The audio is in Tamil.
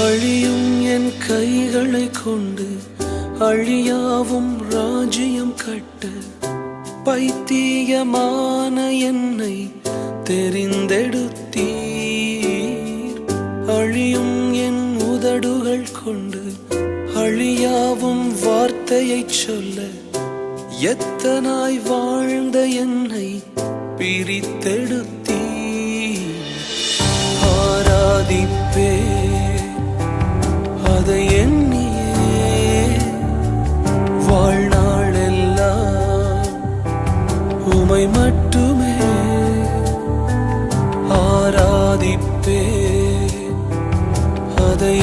அழியும் என் கைகளை கொண்டு அழியாவும் ராஜ்யம் கட்ட பைத்தியமான என்னை தெரிந்தெடுத்தீர். அழியும் என் உதடுகள் கொண்டு அழியாவும் வார்த்தையை சொல்ல எத்தனாய் வாழ்ந்த என்னை பிரித்தெடுத்தீர். ஆராதிப்பே அதை எண்ணியே வாழ்நாளெல்லாம் உமை மட்டுமே ஆராதிப்பே அதை